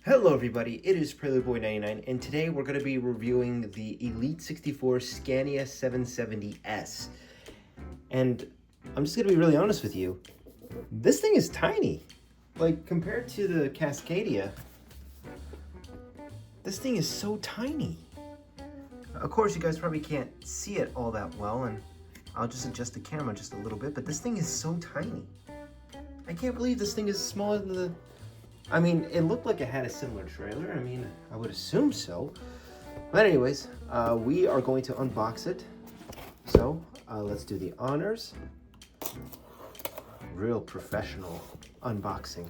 Hello everybody, it is PreludeBoy99 and today we're going to be reviewing the Elite 64 Scania 770S. And I'm just going to be really honest with you, this thing is tiny. Like compared to the Cascadia, this thing is so tiny. Of course you guys probably can't see it all that well and I'll just adjust the camera just a little bit, but this thing is so tiny. I can't believe this thing is smaller than the... I mean, it looked like it had a similar trailer. I mean, I would assume so. But anyways, we are going to unbox it. So, let's do the honors. Real professional unboxing.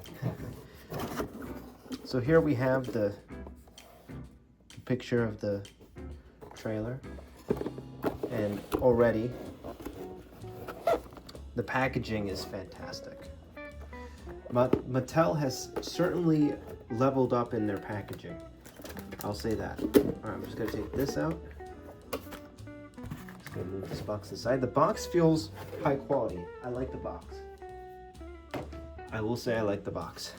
So here we have the picture of the trailer. And already, the packaging is fantastic. Mattel has certainly leveled up in their packaging. I'll say that. All right, I'm just gonna take this out. Just gonna move this box aside. The box feels high quality. I like the box. I will say I like the box.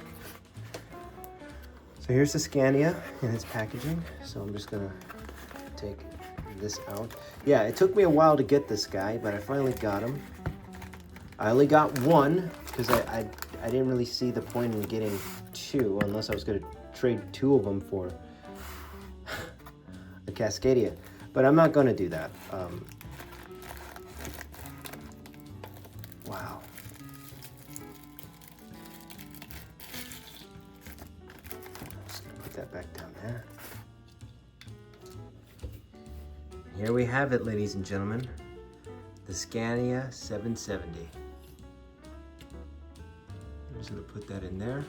So here's the Scania in its packaging. So I'm just gonna take this out. Yeah, it took me a while to get this guy, but I finally got him. I only got one because I didn't really see the point in getting two unless I was going to trade two of them for the Cascadia. But I'm not going to do that. Wow. I'm just going to put that back down there. Here we have it, ladies and gentlemen. The Scania 770. I'm just gonna put that in there.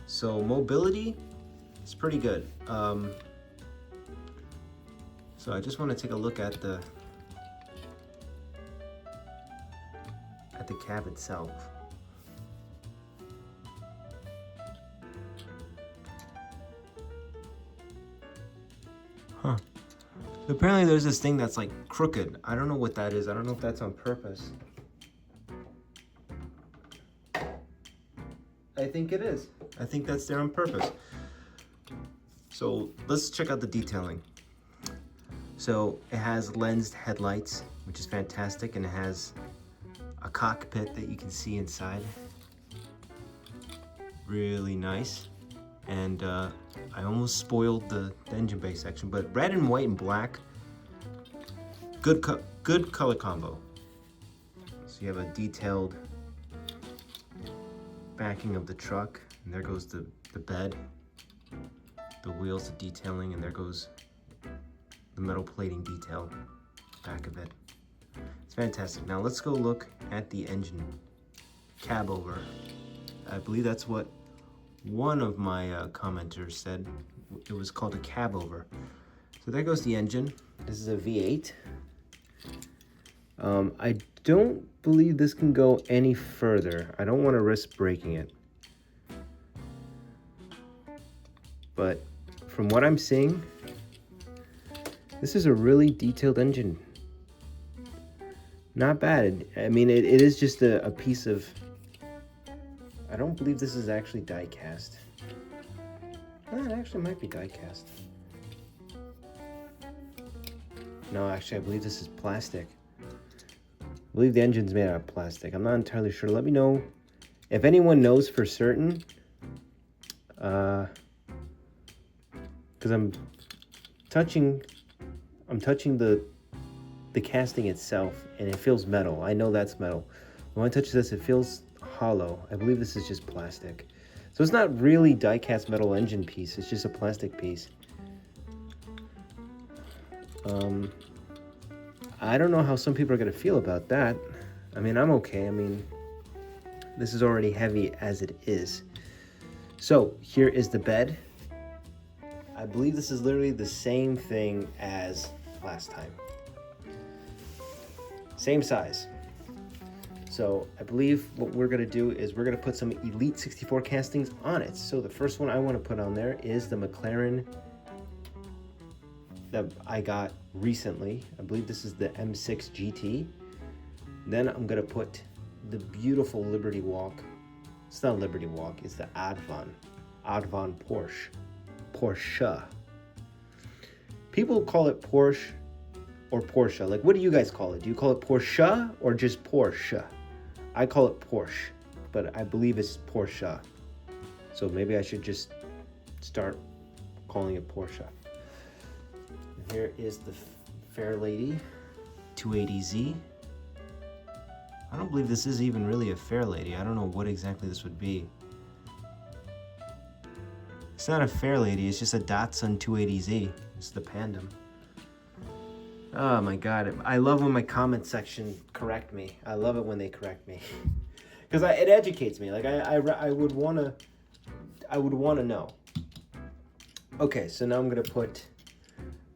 So mobility is pretty good. So I just want to take a look at the cab itself. Huh. Apparently there's this thing that's like crooked. I don't know what that is. I don't know if that's on purpose. I think it is. I think that's there on purpose. So let's check out the detailing. So it has lensed headlights, which is fantastic, and it has a cockpit that you can see inside. Really nice. And I almost spoiled the engine bay section, but red and white and black, good color combo. So you have a detailed backing of the truck, and there goes the bed, the wheels, the detailing, and there goes the metal plating detail back of it. It's fantastic. Now let's go look at the engine cab over. I believe that's what one of my commenters said. It was called a cab over. So there goes the engine. This is a V8. I don't believe this can go any further. I don't want to risk breaking it. But from what I'm seeing, this is a really detailed engine. Not bad. I mean, it is just a piece of... I don't believe this is actually die-cast. No, it actually might be die-cast. No, actually, I believe this is plastic. I believe the engine's made out of plastic. I'm not entirely sure. Let me know if anyone knows for certain. Because I'm touching the casting itself, and it feels metal. I know that's metal. When I touch this, it feels hollow. I believe this is just plastic. So it's not really die-cast metal engine piece. It's just a plastic piece. I don't know how some people are going to feel about that. I mean, I'm okay. I mean, this is already heavy as it is. So here is the bed. I believe this is literally the same thing as last time. Same size. So I believe what we're going to do is we're going to put some Elite 64 castings on it. So the first one I want to put on there is the McLaren that I got recently. I believe this is the M6 GT. Then I'm going to put the beautiful Liberty Walk. It's not Liberty Walk, it's the Advan. Advan Porsche. Porsche. People call it Porsche or Porsche. Like, what do you guys call it? Do you call it Porsche or just Porsche? I call it Porsche, but I believe it's Porsche. So maybe I should just start calling it Porsche. Here is the Fairlady 280Z. I don't believe this is even really a Fairlady. I don't know what exactly this would be. It's not a Fairlady, it's just a Datsun 280Z. It's the Pandem. Oh my god, I love when my comment section correct me. I love it when they correct me. Because it educates me. Like, I would want to know. Okay, so now I'm going to put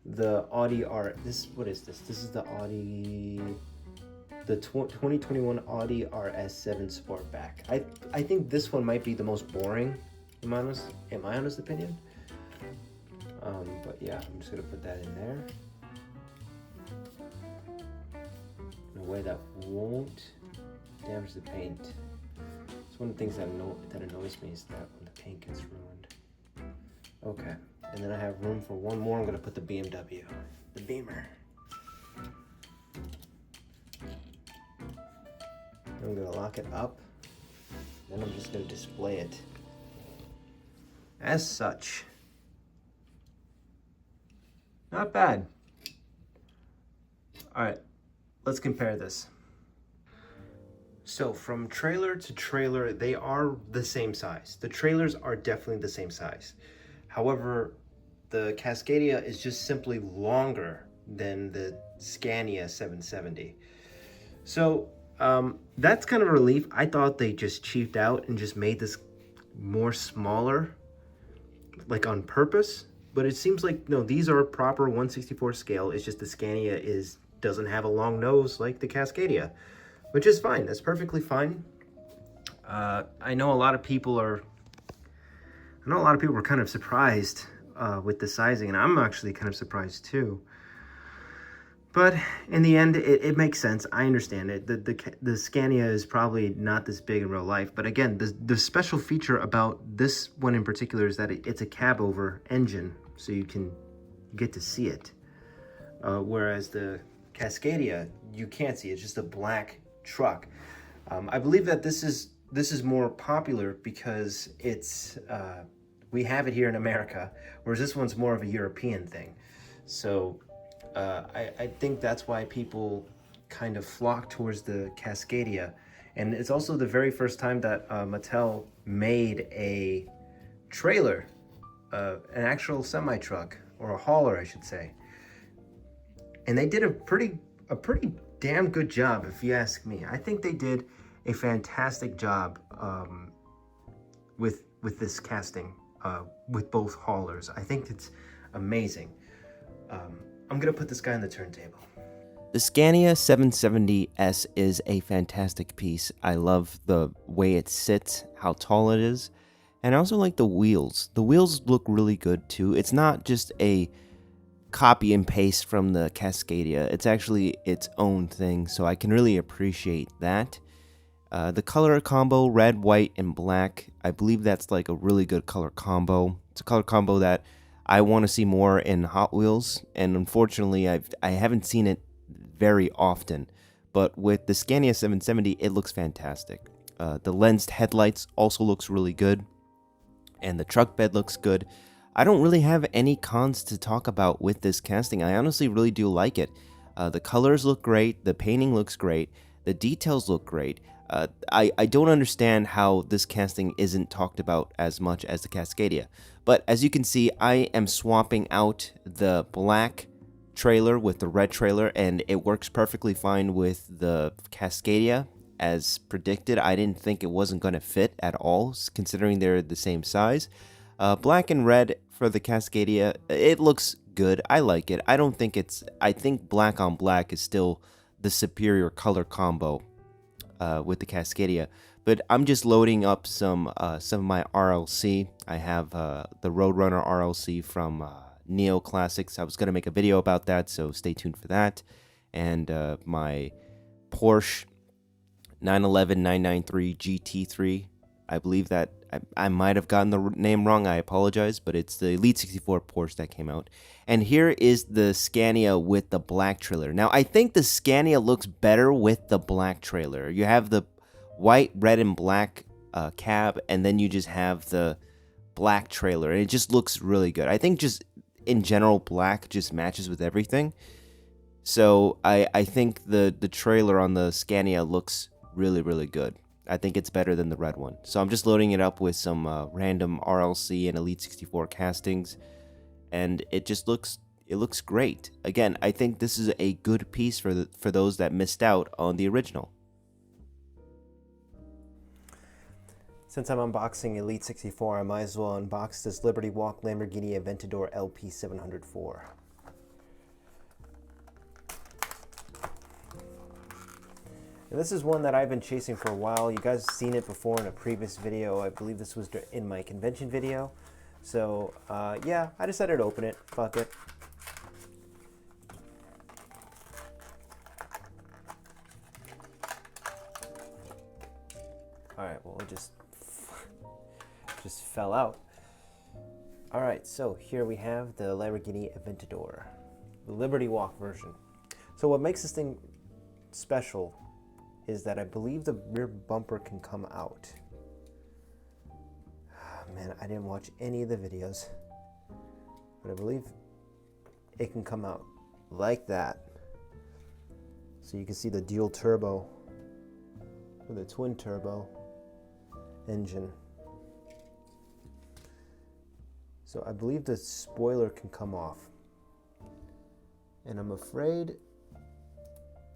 the Audi R. What is this? This is the Audi... The 2021 Audi RS7 Sportback. I think this one might be the most boring, in my honest opinion. But yeah, I'm just gonna put that in there in a way that won't damage the paint. It's one of the things that annoys me is that when the paint gets ruined. Okay, and then I have room for one more. I'm gonna put the BMW, the Beamer. I'm gonna lock it up, then I'm just gonna display it as such. Not bad. All right, let's compare this. So from trailer to trailer, they are the same size. The trailers are definitely the same size. However, the Cascadia is just simply longer than the Scania 770. So that's kind of a relief. I thought they just cheaped out and just made this more smaller, like on purpose. But it seems like, no, these are proper 1/64 scale. It's just the Scania doesn't have a long nose like the Cascadia, which is fine. That's perfectly fine. I know a lot of people were kind of surprised with the sizing, and I'm actually kind of surprised too. But in the end, it makes sense. I understand it. The Scania is probably not this big in real life. But again, the special feature about this one in particular is that it's a cab-over engine, so you can get to see it. Whereas the Cascadia, you can't see. It's just a black truck. I believe that this is more popular because we have it here in America, whereas this one's more of a European thing. So I think that's why people kind of flock towards the Cascadia. And it's also the very first time that Mattel made a trailer, an actual semi-truck, or a hauler, I should say. And they did a pretty damn good job, if you ask me. I think they did a fantastic job with this casting, with both haulers. I think it's amazing. I'm gonna put this guy on the turntable. The Scania 770S is a fantastic piece. I love the way it sits, how tall it is, and I also like the wheels. The wheels look really good too. It's not just a copy and paste from the Cascadia. It's actually its own thing, so I can really appreciate that. The color combo, red, white, and black, I believe that's like a really good color combo. It's a color combo that I want to see more in Hot Wheels, and unfortunately I haven't seen it very often. But with the Scania 770, it looks fantastic. The lensed headlights also looks really good, and the truck bed looks good. I don't really have any cons to talk about with this casting. I honestly really do like it. The colors look great, the painting looks great, the details look great. I don't understand how this casting isn't talked about as much as the Cascadia. But as you can see, I am swapping out the black trailer with the red trailer, and it works perfectly fine with the Cascadia. As predicted, I didn't think it wasn't going to fit at all, considering they're the same size. Black and red for the Cascadia, it looks good. I like it. I think black on black is still the superior color combo with the Cascadia. But I'm just loading up some of my RLC. I have the Roadrunner RLC from Neo Classics. I was going to make a video about that, so stay tuned for that. And my Porsche 911 993 GT3. I believe that I might have gotten the name wrong. I apologize, but it's the Elite 64 Porsche that came out. And here is the Scania with the black trailer. Now, I think the Scania looks better with the black trailer. You have the white, red, and black cab, and then you just have the black trailer, and it just looks really good. I think just in general, black just matches with everything. So I think the trailer on the Scania looks really, really good. I think it's better than the red one. So I'm just loading it up with some random RLC and Elite 64 castings, and it looks great. Again, I think this is a good piece for those that missed out on the original. Since I'm unboxing Elite 64, I might as well unbox this Liberty Walk Lamborghini Aventador LP 704. And this is one that I've been chasing for a while. You guys have seen it before in a previous video. I believe this was in my convention video. So yeah, I decided to open it. Fuck it. Alright, well, it just fell out. Alright, so here we have the Lamborghini Aventador, the Liberty Walk version. So what makes this thing special is that I believe the rear bumper can come out. Man, I didn't watch any of the videos, but I believe it can come out like that. So you can see the dual turbo with a twin turbo engine. So I believe the spoiler can come off. And I'm afraid,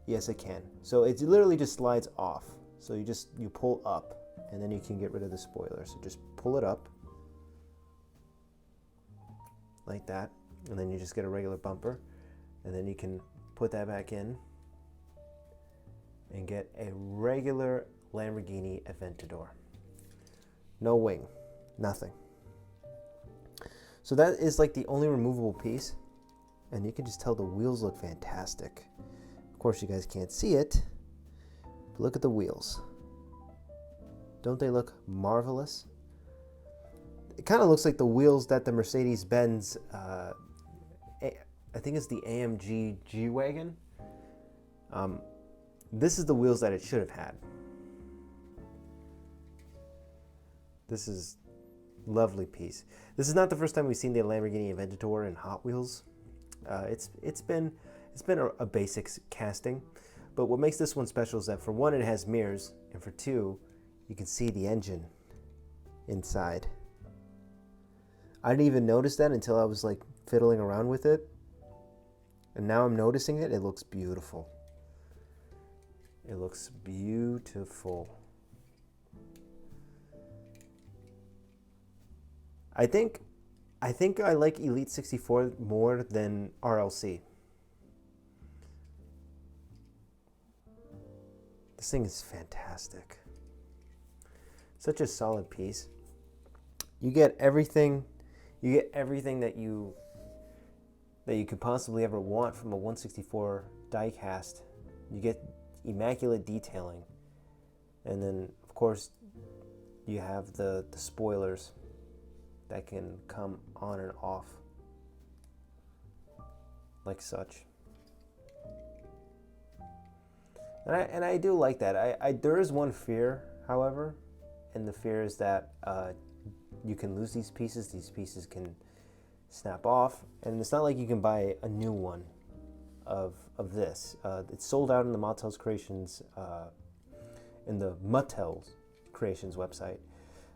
yes, it can. So it literally just slides off. So you pull up, and then you can get rid of the spoiler. So just pull it up like that, and then you just get a regular bumper, and then you can put that back in and get a regular Lamborghini Aventador. No wing, nothing. So that is like the only removable piece, and you can just tell the wheels look fantastic. Of course, you guys can't see it, but look at the wheels. Don't they look marvelous? It kind of looks like the wheels that the Mercedes-Benz, I think it's the AMG G-Wagon. This is the wheels that it should have had. This is a lovely piece. This is not the first time we've seen the Lamborghini Aventador in Hot Wheels. It's been a basics casting, but what makes this one special is that for one, it has mirrors, and for two, you can see the engine inside. I didn't even notice that until I was like fiddling around with it, and now I'm noticing it. It looks beautiful. It looks beautiful. I think I like Elite 64 more than RLC. This thing is fantastic. Such a solid piece. You get everything that you could possibly ever want from a 164 diecast. You get immaculate detailing, and then of course you have the spoilers that can come on and off like such. And I do like that. There is one fear, however, and the fear is that you can lose these pieces. These pieces can snap off, and it's not like you can buy a new one of this. It's sold out in the Mattel's Creations, in the Mattel's Creations website.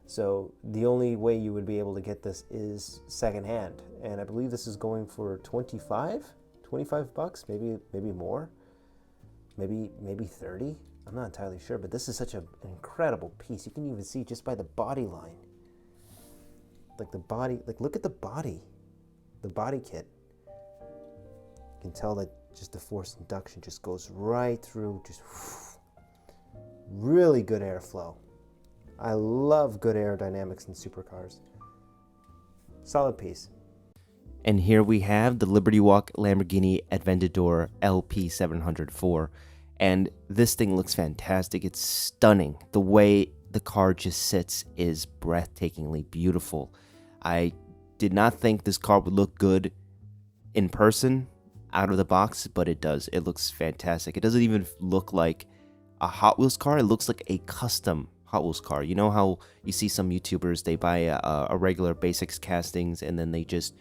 So the only way you would be able to get this is secondhand, and I believe this is going for $25 bucks, maybe more, maybe 30. I'm not entirely sure, but this is such an incredible piece. You can even see just by the body line, like the body, like look at the body kit. You can tell that just the forced induction just goes right through, just really good airflow. I love good aerodynamics in supercars. Solid piece. And here we have the Liberty Walk Lamborghini Aventador LP 704. And this thing looks fantastic. It's stunning. The way the car just sits is breathtakingly beautiful. I did not think this car would look good in person out of the box, but it does. It looks fantastic. It doesn't even look like a Hot Wheels car. It looks like a custom Hot Wheels car. You know how you see some YouTubers, they buy a regular basics castings and then they just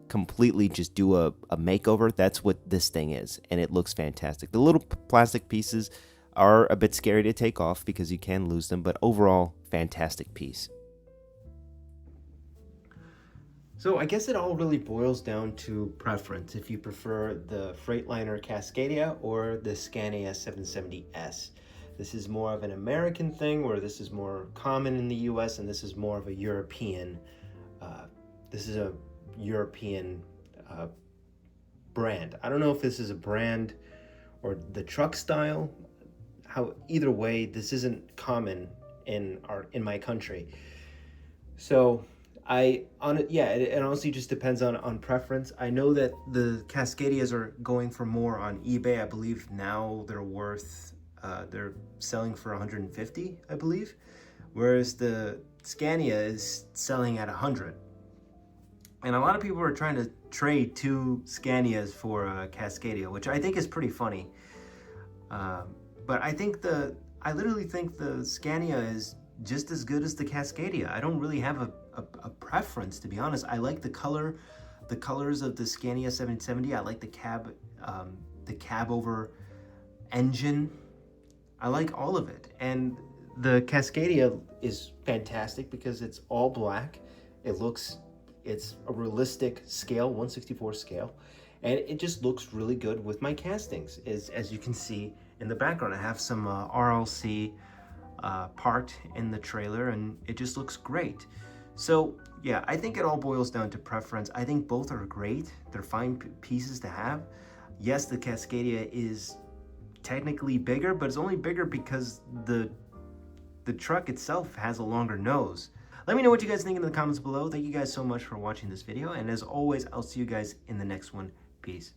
completely just do a makeover? That's what this thing is, and it looks fantastic. The little plastic pieces are a bit scary to take off because you can lose them, but overall, fantastic piece. So I guess it all really boils down to preference, if you prefer the Freightliner Cascadia or the Scania 770S. This is more of an American thing, where this is more common in the US, and this is more of a European, European brand. I don't know if this is a brand or the truck style. Either way, this isn't common in my country. So it honestly just depends on preference. I know that the Cascadias are going for more on eBay. I believe now they're selling for 150, I believe, whereas the Scania is selling at 100. And a lot of people are trying to trade two Scanias for a Cascadia, which I think is pretty funny. But I literally think the Scania is just as good as the Cascadia. I don't really have a preference, to be honest. I like the colors of the Scania 770. I like the cab over engine. I like all of it. And the Cascadia is fantastic because it's all black. It's a realistic scale, 1/64 scale, and it just looks really good with my castings. As you can see in the background, I have some RLC parked in the trailer, and it just looks great. So yeah, I think it all boils down to preference. I think both are great. They're fine pieces to have. Yes, the Cascadia is technically bigger, but it's only bigger because the truck itself has a longer nose. Let me know what you guys think in the comments below. Thank you guys so much for watching this video, and as always, I'll see you guys in the next one. Peace.